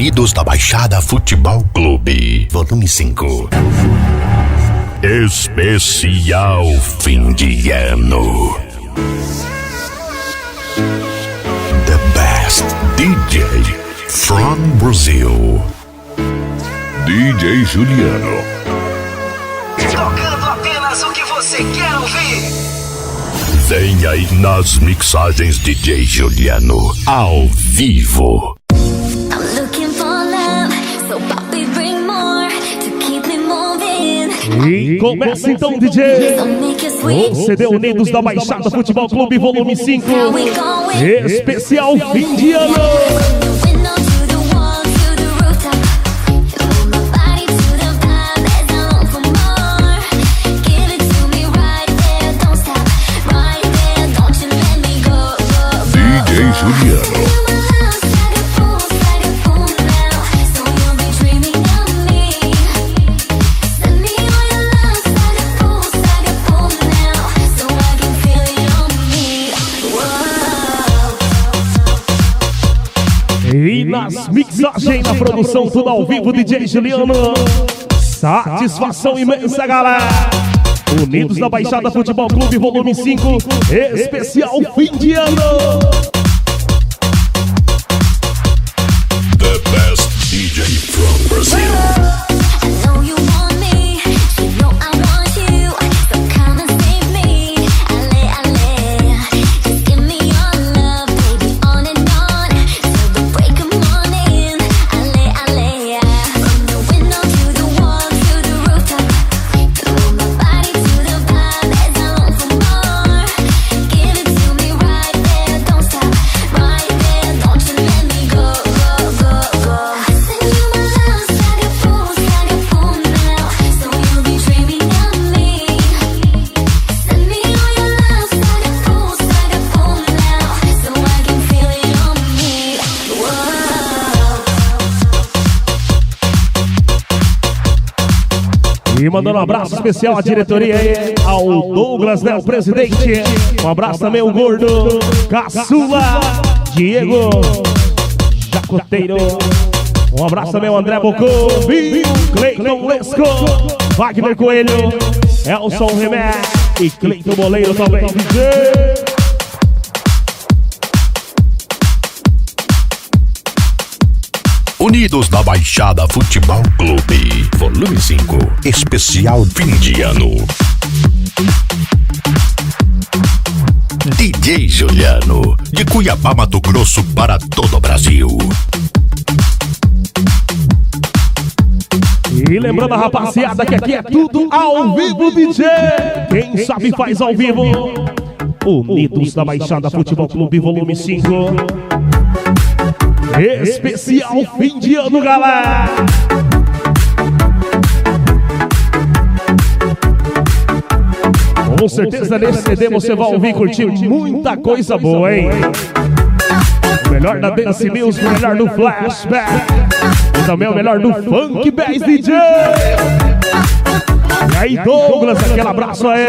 Unidos da Baixada Futebol Clube, volume 5. Especial fim de ano. The best DJ from Brazil. DJ Juliano. Tocando apenas o que você quer ouvir. Vem aí nas mixagens DJ Juliano, ao vivo. E começa então, DJ. O CD Unidos da Baixada Futebol Clube, volume 5. Especial fim de ano. DJ Juliano. E nas mixagens, na produção, tudo ao vivo, DJ Juliano. Satisfação imensa, galera. Unidos da Baixada Futebol Clube, volume 5. Especial fim de ano. The best DJ from Brazil. E mandando um abraço especial à diretoria aí, ao Douglas, né, o presidente. Um abraço também ao Gordo, Caçula, Diego, Jacoteiro. Um abraço também ao André Bocô, Cleiton Lesco, Wagner Coelho, Elson Remé e Cleiton Boleiro também, DJ. Unidos da Baixada Futebol Clube, volume 5, especial fim de ano. DJ Juliano, de Cuiabá, Mato Grosso, para todo o Brasil. E lembrando a rapaziada que aqui é tudo ao vivo, DJ. Quem sabe faz ao vivo. Unidos da Baixada Futebol Clube, volume 5. Especial fim de ano, galera. Com certeza nesse CD você vai ouvir e curtir muita coisa boa, hein? O melhor da Dance Music, o melhor do Flashback e também o melhor do Funk Bass, DJ. E aí, Douglas, aquele abraço aí.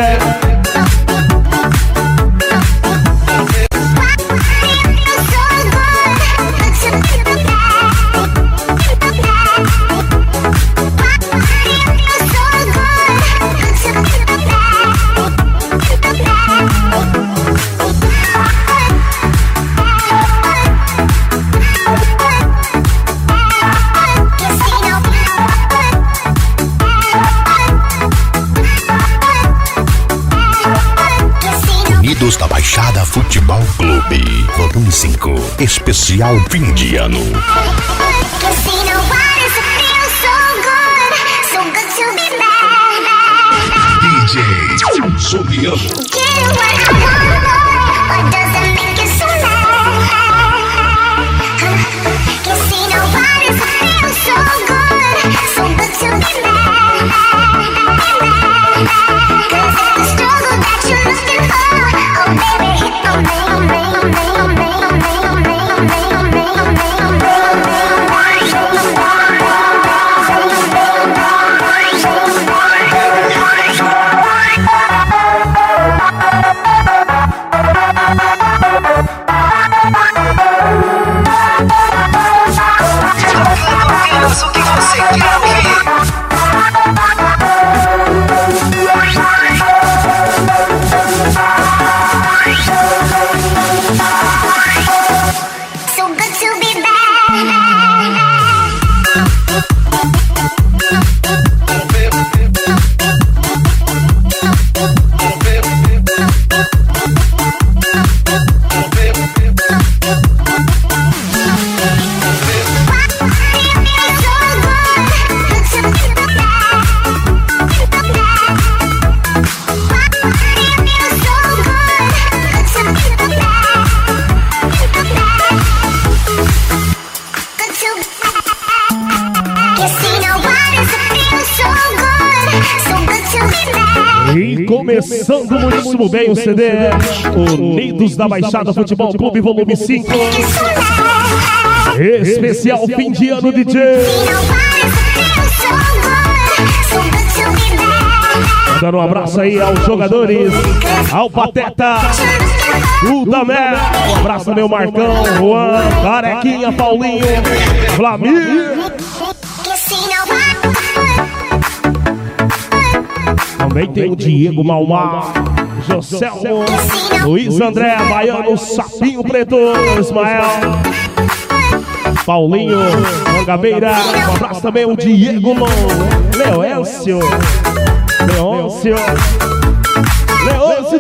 Unidos da Baixada Futebol Clube, volume 5, especial fim de ano. DJ Juliano. Começando muitíssimo bem o CD Unidos da Baixada Futebol Clube, volume 5. Especial fim de ano, DJ. Dando um abraço aí aos jogadores, ao Pateta, o Damé. Um abraço ao meu Marcão, Juan, Carequinha, Paulinho, Flamir. Também tem o Diego Malmar, Joselmo, Luiz André, Baiano, Sapinho Preto, Ismael, Paulinho, Mangabeira. Um abraço também o Diego Leôncio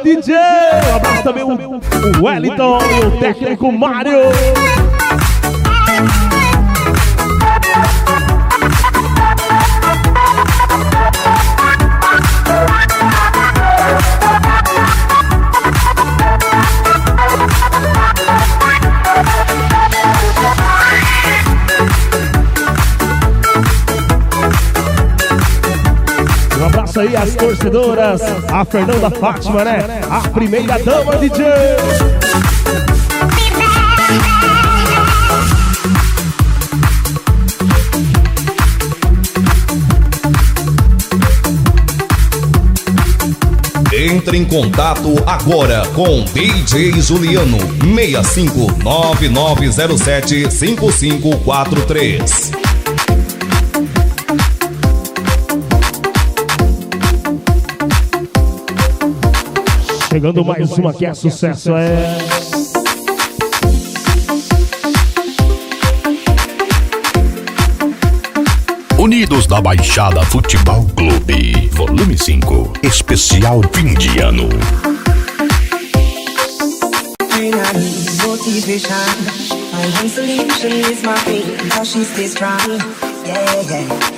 DJ. Um abraço também o Wellington e o técnico Mário. Um abraço aí às torcedoras, a Fernanda Fátima, né? A primeira dama, DJ. Entre em contato agora com DJ Juliano 6599075543. Chegando mais uma que é sucesso, Unidos da Baixada Futebol Clube, volume 5, especial fim de ano.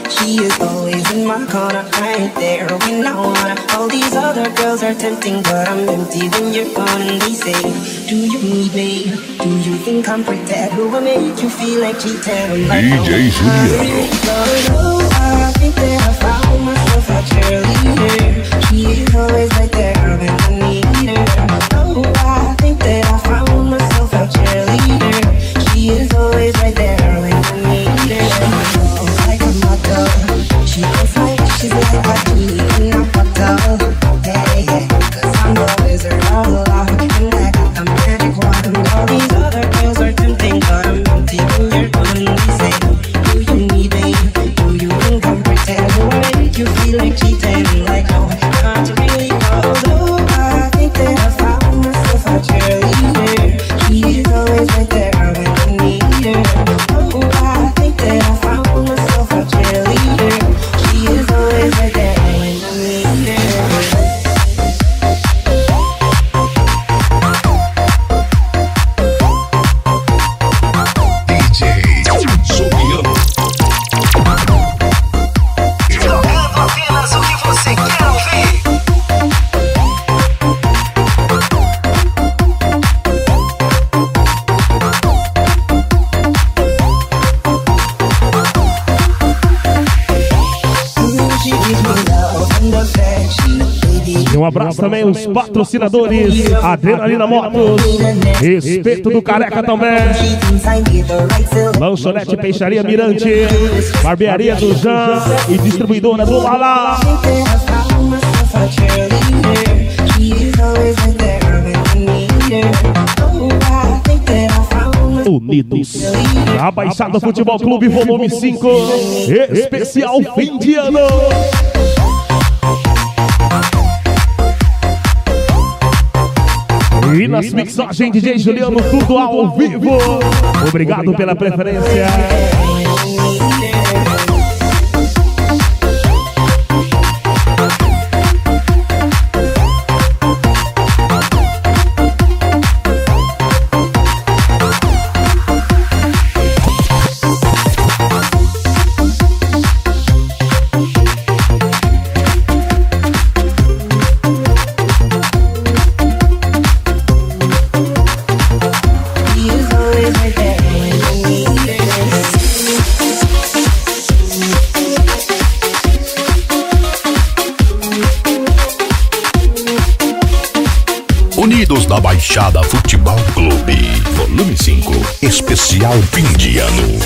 She is always in my corner, right there when I wanna. All these other girls are tempting, but I'm empty when you're gone. And they say, do you need me? Do you think I'm pretend? Who will make you feel like cheating? Like, DJ Juliano. Oh, I think that I found myself a cheerleader. She is always right there when I need her. Oh, I think that I found myself a cheerleader. She is always right there when I need her. She goes like, she's like a key in a bottle. Hey, yeah, 'cause I'm the wizard all along. And I got the magic wand. All these other girls are tempting, but I'm empty when you're gone. And they say, do you need me? Do you think I'm pretend? Do I make you feel like cheating? Like, no, not really, 'cause oh, I think that I found myself a cheerleader. She is always right there when I need her. Oh, I think that I found myself a cheerleader. She is always right there when I need her. DJ Juliano. Tocando apenas o que você quer ouvir. E um abraço também aos patrocinadores, Adrenalina Motos, Espeto do Careca também, Lanchonete Peixaria Mirante, Barbearia do Jan e Distribuidora do Lala. Unidos da Baixada Futebol Clube, volume 5, especial fim de ano. E nas mixagens DJ Juliano, tudo ao vivo. Obrigado pela preferência. Baixada Futebol Clube, volume 5, especial fim de ano.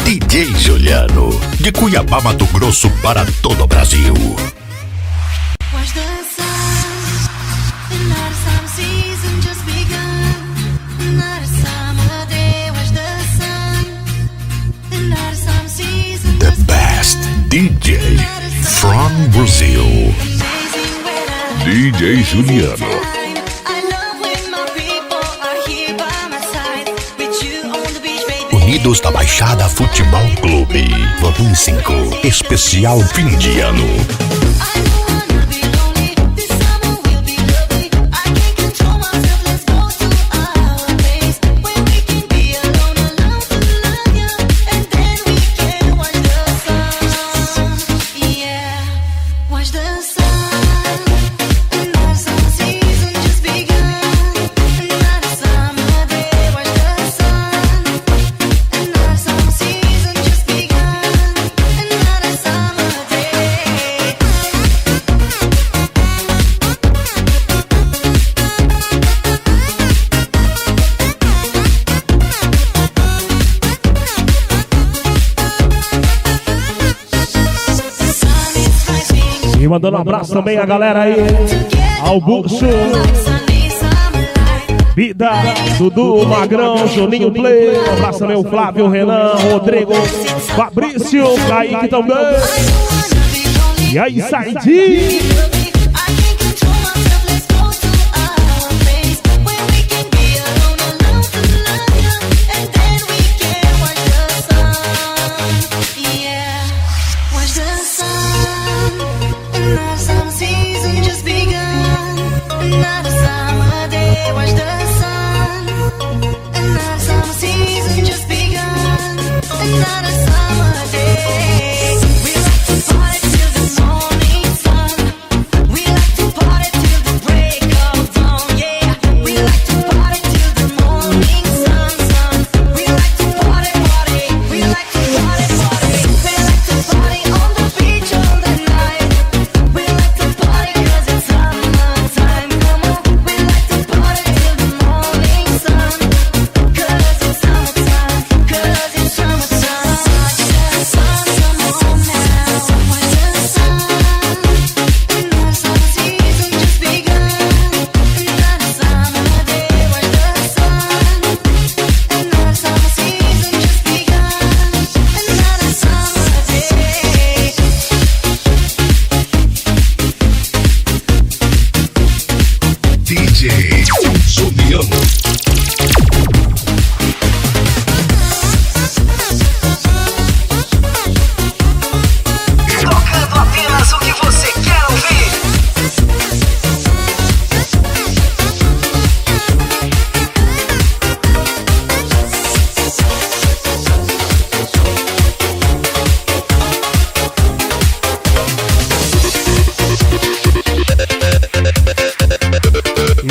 DJ Juliano, de Cuiabá, Mato Grosso para todo o Brasil. The best DJ from Brazil, DJ Juliano. Unidos da Baixada Futebol Clube, volume 5, especial fim de ano. E mandando um abraço também a galera aí, ao Buxo, Vida, Dudu, Magrão, Juninho Play. Um abraço também ao Flávio, Renan, Rodrigo, Fabrício, Kaique também. E aí, Saidi.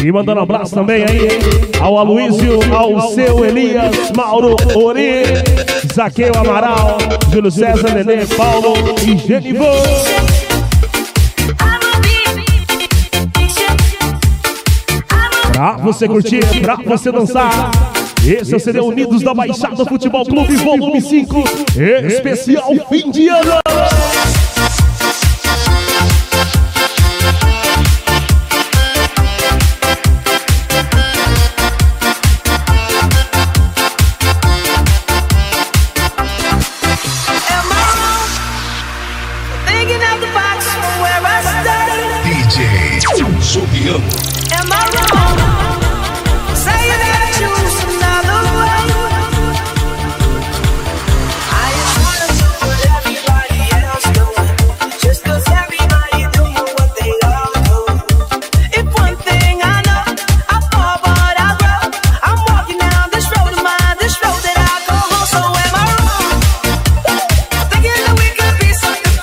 E mandando um abraço também aí ao Aloysio, ao seu Elias, Mauro, Ori, Zaqueu Amaral, Júlio César, Nenê, Paulo e Genivô. Pra você curtir, pra você dançar, esse é o CD Unidos da Baixada Futebol Clube, volume 5, especial fim de ano. Am I wrong? Saying that I choose another way. I just wanna do what everybody else doing, just 'cause everybody doing what they all do. If one thing I know, I fall but I grow. I'm walking down this road of mine, this road that I go home. So am I wrong? Thinking that we could be something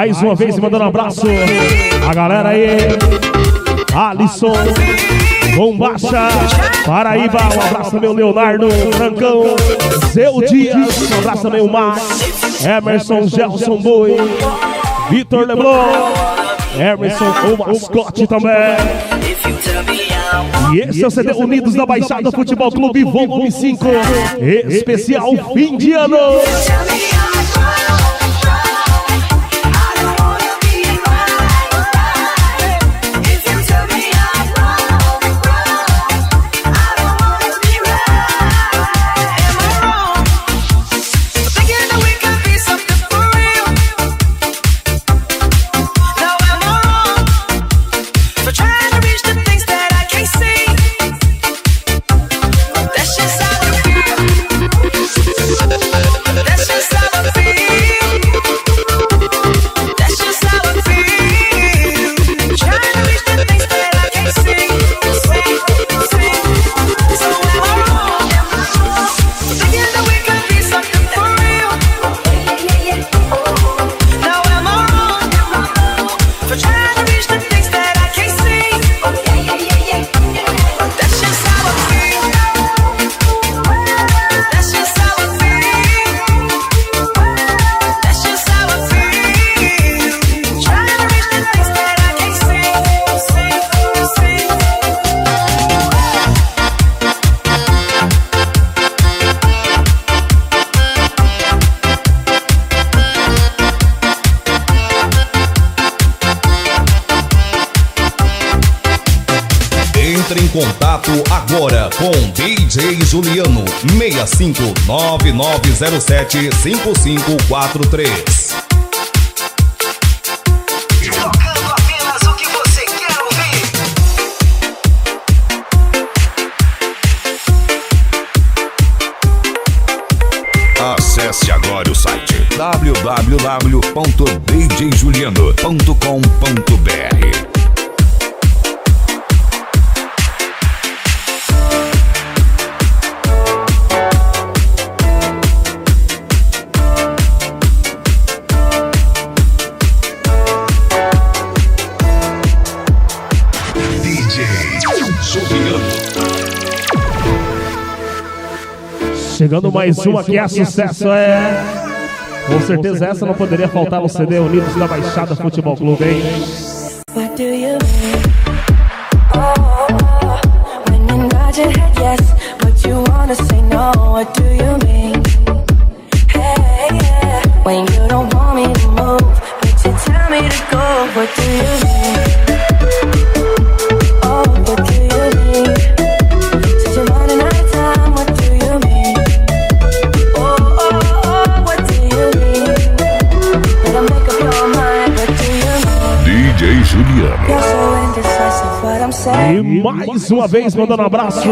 Mais uma vez mandando um abraço a galera aí, Alisson, Bombacha, Paraíba, um abraço também o Leonardo, Francão, Zeu Dias, um abraço também o Mar, Emerson, Gelson Boi, Vitor Leblon, Emerson, o mascote também. E esse é o CD Unidos da Baixada Futebol Clube, volume 5, especial fim de ano. Entre em contato agora com DJ Juliano, 6599075543. Tocando apenas o que você quer ouvir. Acesse agora o site www.djjuliano.com.br. Chegando mais uma que é sucesso, com certeza essa não poderia faltar no CD Unidos da Baixada Futebol Clube, hein? What do you mean? When you nod your head yes, but you wanna say no. What do you mean? Hey, yeah. When you don't want me to move, but you tell me to go. What do you mean? Oh, what do you mean? Since you're running out of time, what do you mean? Oh, what do you mean? Better make up your mind, what do you mean? DJ Juliano. You're so indecisive, what I'm E saying. mais uma vez mandando um abraço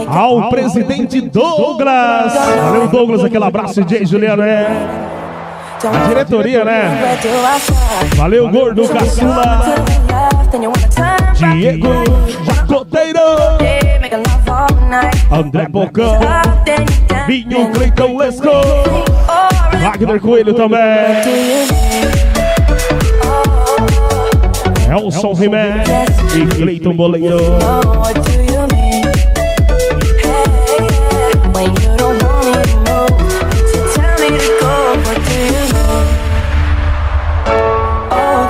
ao presidente Douglas. Valeu, Douglas, aquele abraço, DJ Juliano, a diretoria, né? Valeu, Gordo, Caçula, Diego, Jacoteiro, André Bocão, Vinho, Cleiton Lesco, Wagner Coelho também, Elson Rimé e Cleiton Boleiro.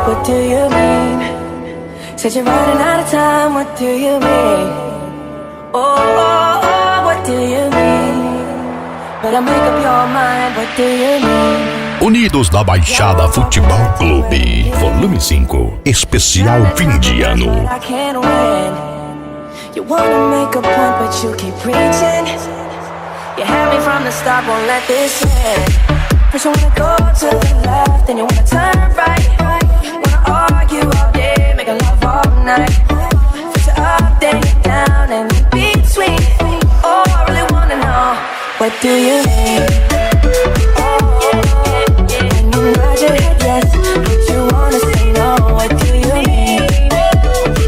What do you mean? Said you're running out of time, what do you mean? Oh, what do you mean? Better make up your mind, what do you mean? Unidos da Baixada Futebol Clube, volume 5, especial fim de ano. I can't win. You wanna make a point, but you keep preaching. You had me from the start, won't let this end. First you wanna go to the left, then you wanna turn right. Wanna argue all day, make love all night. First you're up, then you're down, and in between. Oh, I really wanna know, what do you mean? And you nod your head yes, but you wanna say no. What do you mean?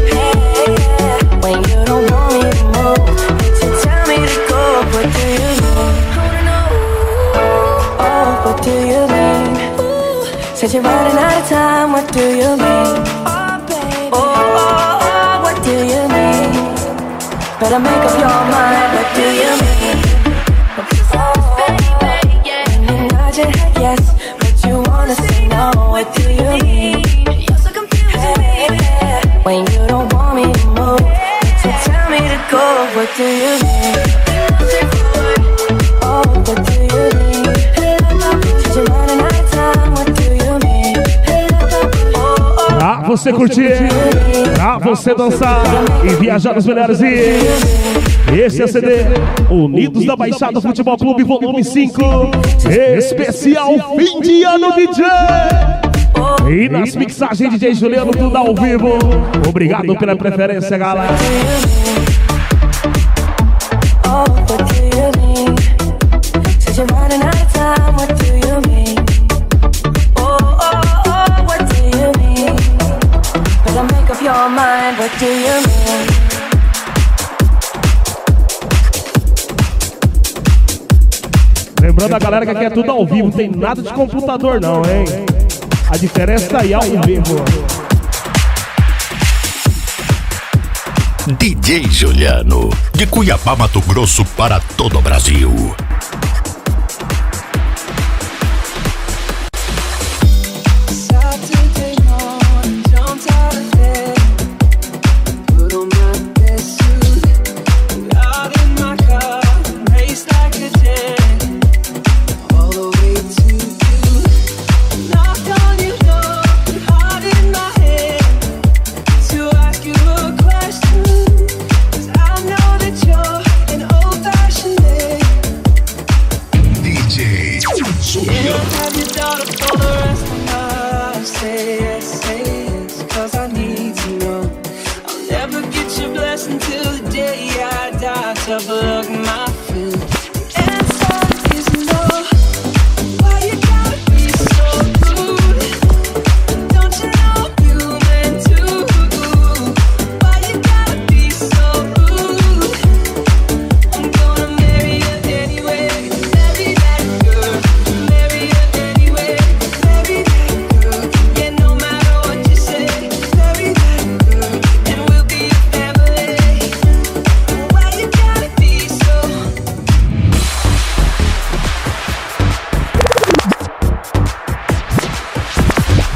Hey, yeah. When you don't want me to move, but you tell me to go. What do you mean? I wanna know. Oh, what do you mean? Said you're running out of time. what do you mean? Oh, baby. Oh, what do you mean? Better make up your mind, what do you mean? Oh, baby, yeah. And you nod your head yes, but you wanna say no, what do you mean? You're so confusing, baby. When you don't want me to move, so tell me to go, what do you mean? Oh, what do you mean? Since you're running out of time, what do you mean? Pra você curtir, pra você dançar e viajar nos melhores dias. Esse é o CD Unidos da Baixada Futebol Clube, volume 5. Especial fim de ano, DJ. E nas mixagens, DJ Juliano, tudo ao vivo. Obrigado pela preferência, galera. Oh, what do you mean? Since you're running out of time, what do you mean? Oh, what do you mean? Better make up your mind, what do you mean? Lembrando a galera que aqui é tudo ao vivo, não tem nada de computador não, hein? A diferença tá aí ao vivo. DJ Juliano, de Cuiabá, Mato Grosso, para todo o Brasil.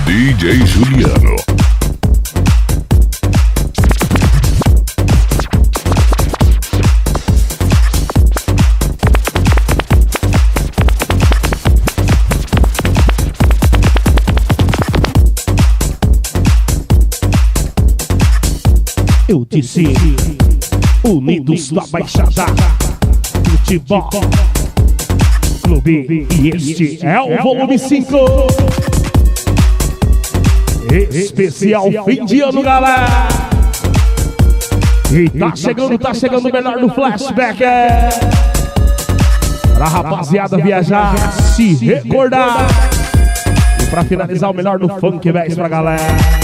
DJ Juliano. Eu disse Unidos da Baixada Futebol Clube. E este é o volume 5. Especial fim de ano, galera. E tá chegando o melhor do flashback. Pra rapaziada viajar, se recordar. E pra finalizar, o melhor do funk, velho, pra galera.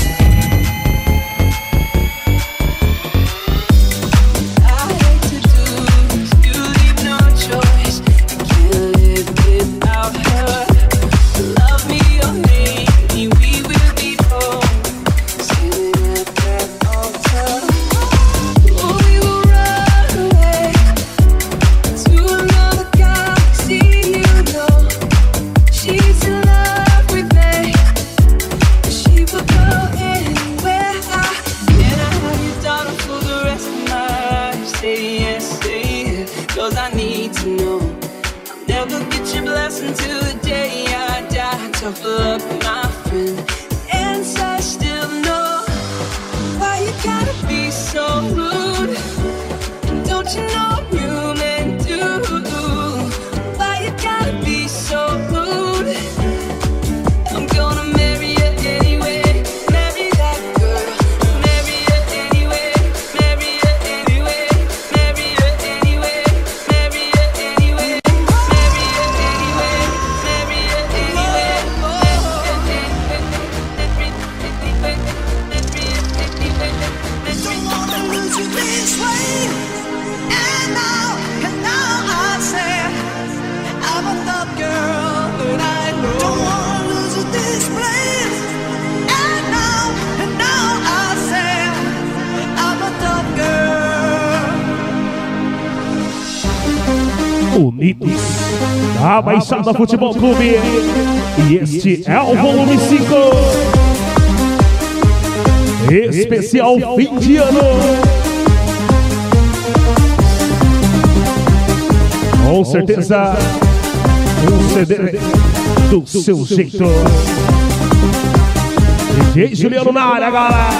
Unidos da Baixada Futebol Clube. E este é o volume 5. Especial fim de ano. Com certeza, um CD do seu jeito. DJ Juliano na área, galera.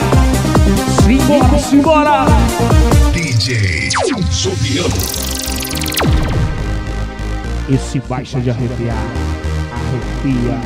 Simbora, simbora. DJ Juliano. Esse baixa de arrepiar, arrepia.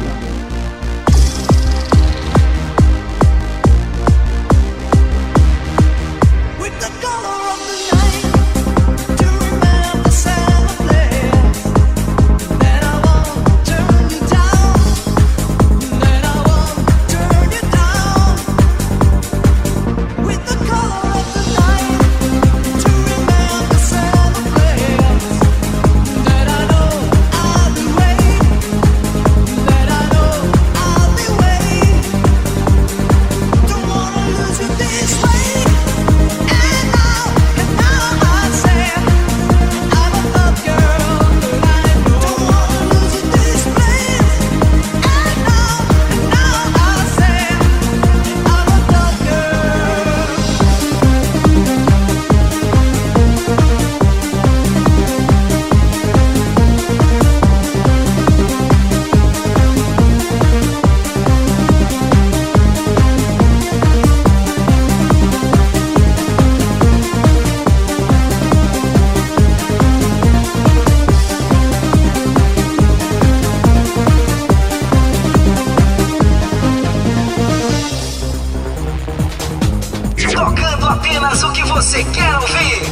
Apenas o que você quer ouvir.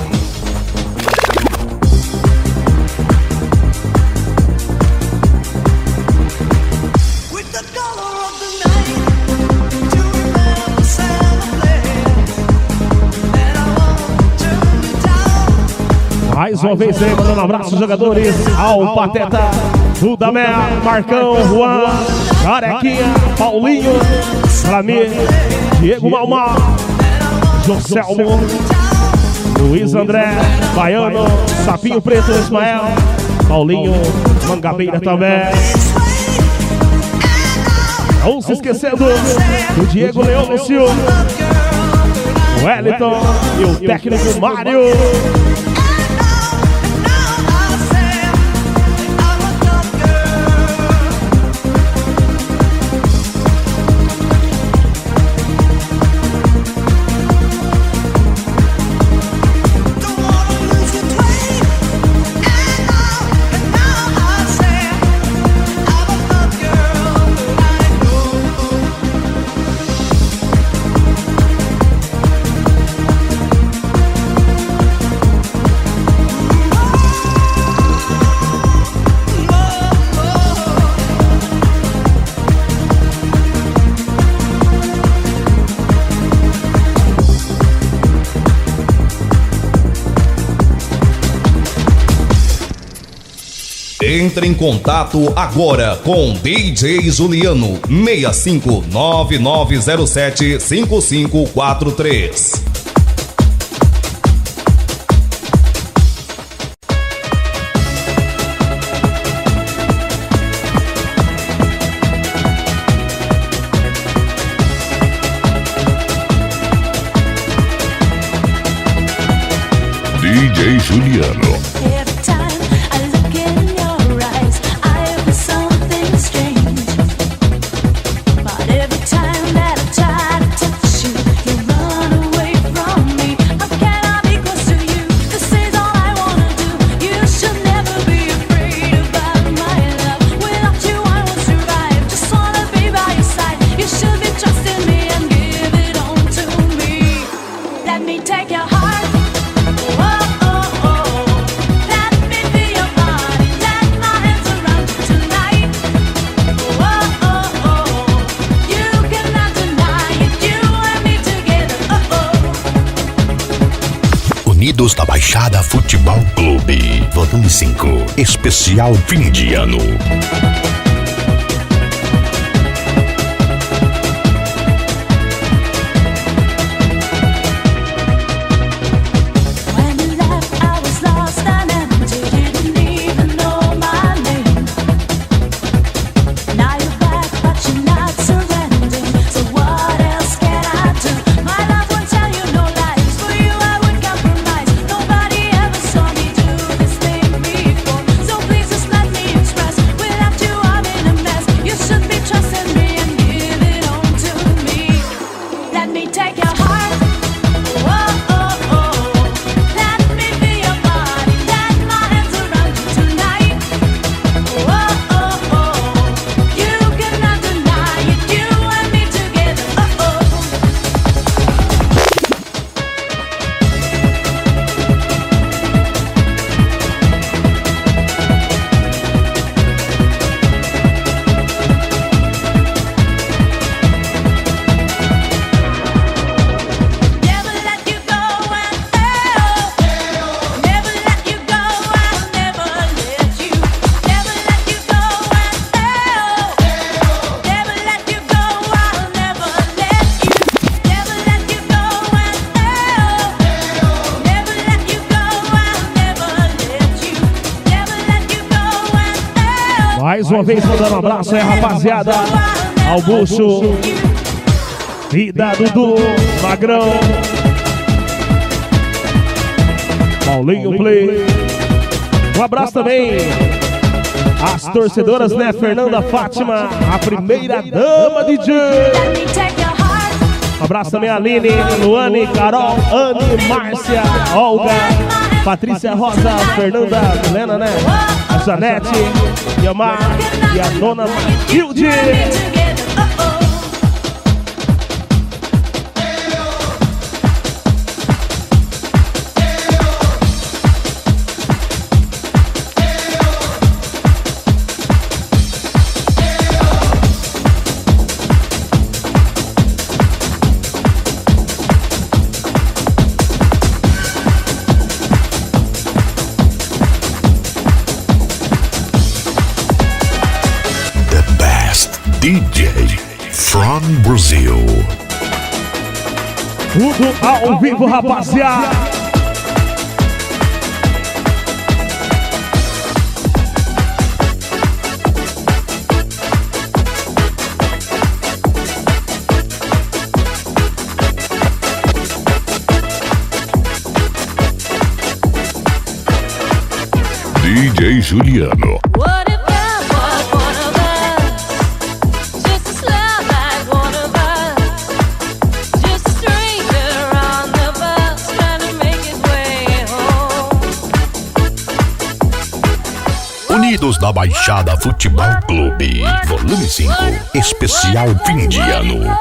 Mais uma vez aí, mandando um abraço aos jogadores, ao Pateta, Dudamé, Marcão, Juan, Carequinha, Paulinho, pra mim, Diego Malmar, Joselmo, Luiz André, Baiano, Sapinho Preto, Ismael, Paulinho, Mangabeira também. Não se esquecendo do Diego Leôncio, o Wellington e o técnico Mário. Entre em contato agora com DJ Juliano 6599075543. DJ Juliano. Unidos da Baixada Futebol Clube, volume 5, especial fim de ano. When you left, I was lost and empty, didn't even Mais uma vez mandando um abraço aí, rapaziada. Ao Bucho, Vida, Dudu, Magrão, Paulinho Play. Um abraço também às torcedoras, né? Fernanda Fátima, a primeira dama DJ. Um abraço também a Aline, Luane, Carol, Anne, Márcia, Olga, Patrícia Rosa, Fernanda, Helena, né? A Janete, Yamar e a dona Matilde. DJ from Brazil. Tudo ao vivo, rapaziada. DJ Juliano. Unidos da Baixada Futebol Clube, volume 5, especial fim de ano.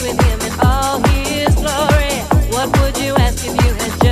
With him in all his glory, what would you ask if you had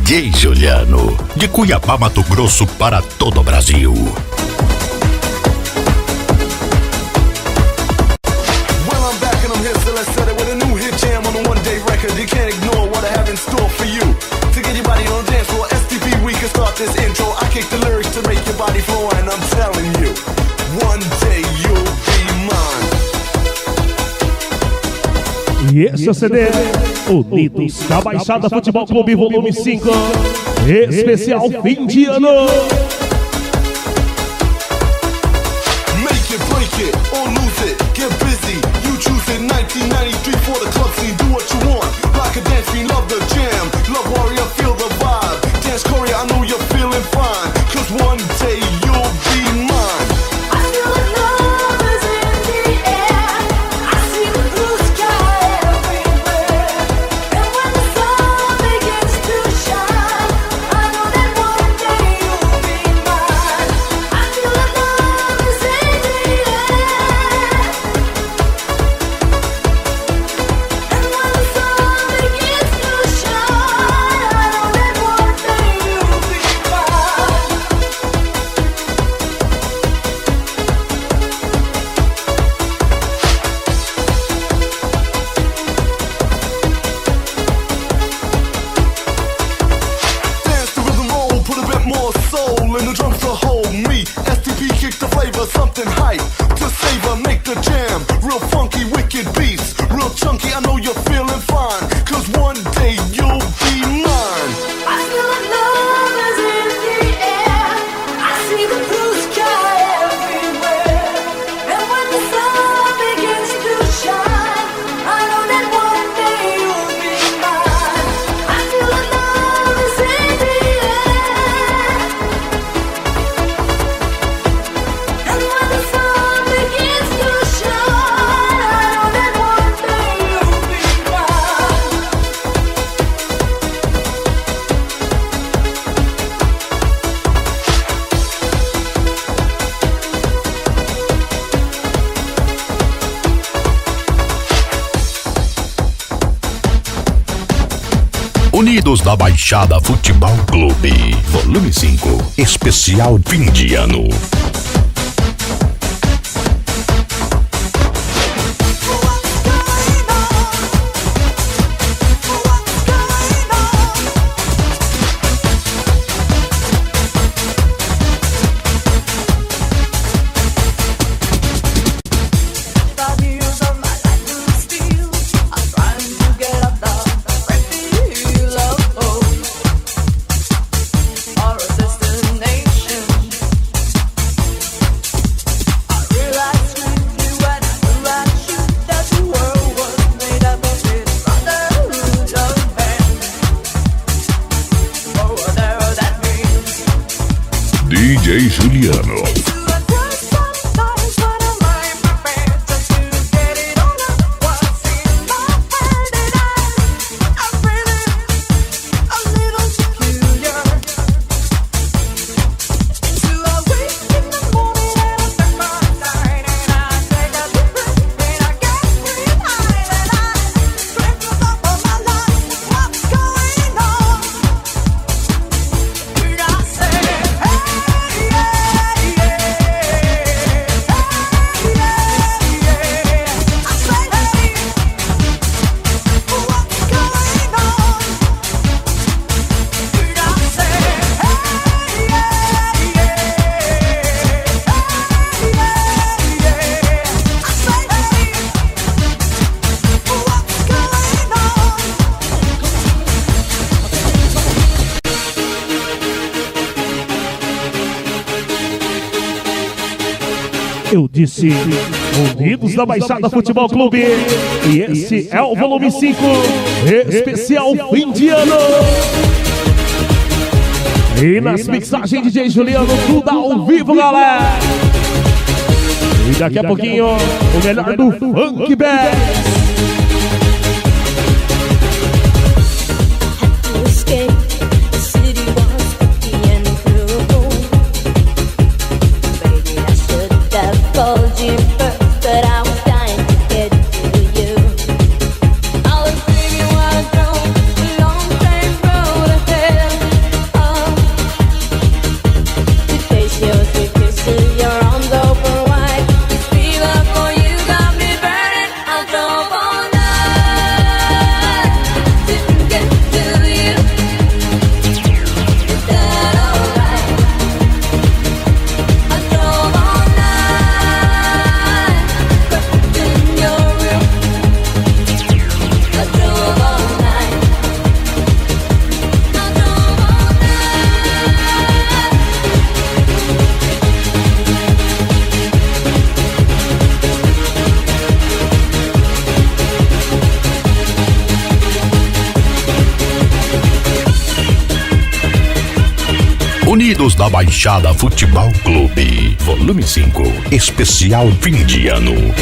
DJ Juliano, de Cuiabá, Mato Grosso, para todo o Brasil. Well, I'm back and I'm here, so let's set it with a new hit jam on a one-day record. You can't ignore what I have in store for you. To get your body on the dance floor, STP, we can start this intro. I kick the lyrics to make your body flow, and I'm telling you, one day you'll be mine. E esse é o CD Unidos da Baixada Futebol Clube Volume 5, especial fim de ano. Make it, break it, or lose it, get busy. You choose it, 1993 for the club scene. Do what you want, like a dance fiend, love the jam. Love warrior, feel the vibe. Dance Korea, I know you're feeling fine. Cause one day you'll be mine. I feel like love is in the air. I see the blue sky everywhere. And when the sun begins to shine, I know that one day you'll be mine. I feel like love is in the air. And when the sun begins to shine, I know that one day you'll be mine. Dance the rhythm roll, put a bit more soul in the drums to hold me. STP kick the flavor, something hype to savor, make the jam. Real funky, wicked beats, real chunky, I know you're feeling fine. Cause one day you'll be mine. I feel like love is in the air. I see the blue sky everywhere. And when the sun begins to shine, I know that one day you'll be mine. I feel like love is in the air. And when the sun begins to shine, I know that one day you'll be mine. Unidos da Baixada Futebol Clube, volume 5, especial fim de ano. DJ Juliano. Eu disse Unidos da Baixada Futebol Clube. E esse é o volume 5, especial fim de ano. E nas mixagens DJ Juliano, tudo ao vivo, galera. E daqui a pouquinho, o melhor do Funk Bass. Long train road ahead. Unidos da Baixada Futebol Clube, volume 5, especial fim de ano.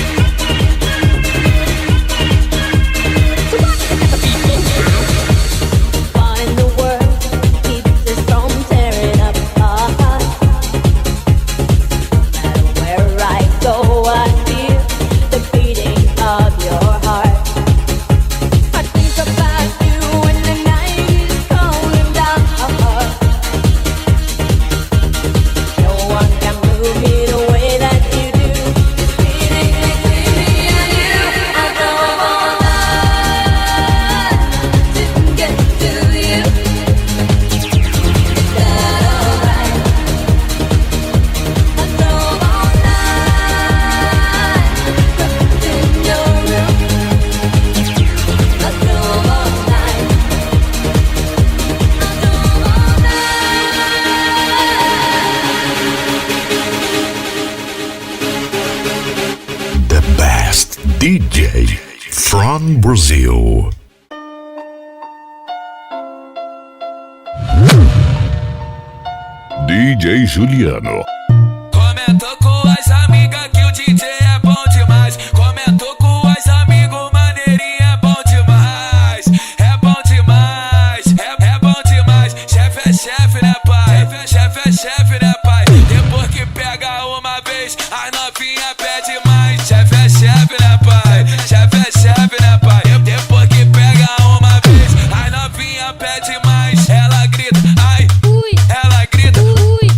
DJ from Brazil. DJ Juliano. Comentou com as amigas que o DJ é bom demais. Comentou com as amigos, maneirinho é bom demais. É bom demais, é bom demais. Chefe é chefe, né pai? Chefe é chefe, né pai? Depois que pega uma vez, a novinha pede mais. Chefe é chefe, né pai? Chefe é chefe, né pai? Depois que pega uma vez, a novinha pede mais. Ela grita, ai, ela grita,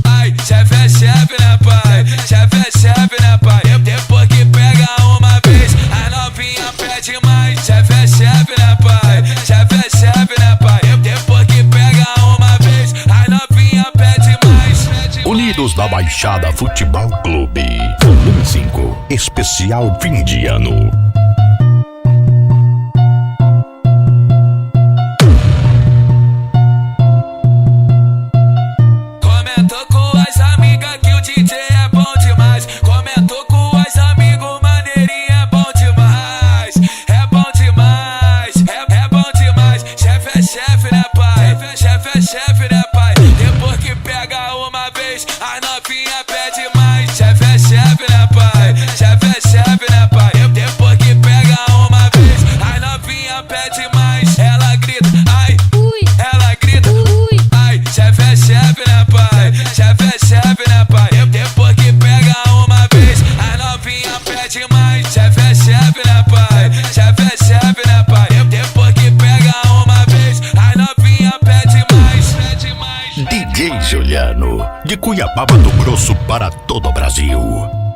ai. Chefe é chefe, né pai? Chefe é chefe, né pai? Depois que pega uma vez, a novinha pede mais. Chefe é chefe, né pai? Chefe é chefe, né pai? Depois que pega uma vez, a novinha pede mais. Unidos da Baixada Futebol Clube, volume 5, especial fim de ano. Comentou com as amigas que o DJ é bom demais. Comentou com as amigos, maneirinho é bom demais. É bom demais, é bom demais. Chefe é chefe, né pai? Chefe é chefe, né pai? Depois que pega uma vez, a novinha pede mais. Chefe é chefe, né pai? Chefe é chefe, né pai? Depois que pega uma vez, a novinha pede mais. Ela grita, ai, ela grita, ai. Chefe é chefe, né pai? Chefe é chefe, né pai? Depois que pega uma vez, a novinha pede mais. Chefe é chefe, né pai? Chefe é chefe, né pai? Depois que pega uma vez, a novinha pede mais. DJ Juliano, de Cuiabá, Mato Grosso para todo o Brasil.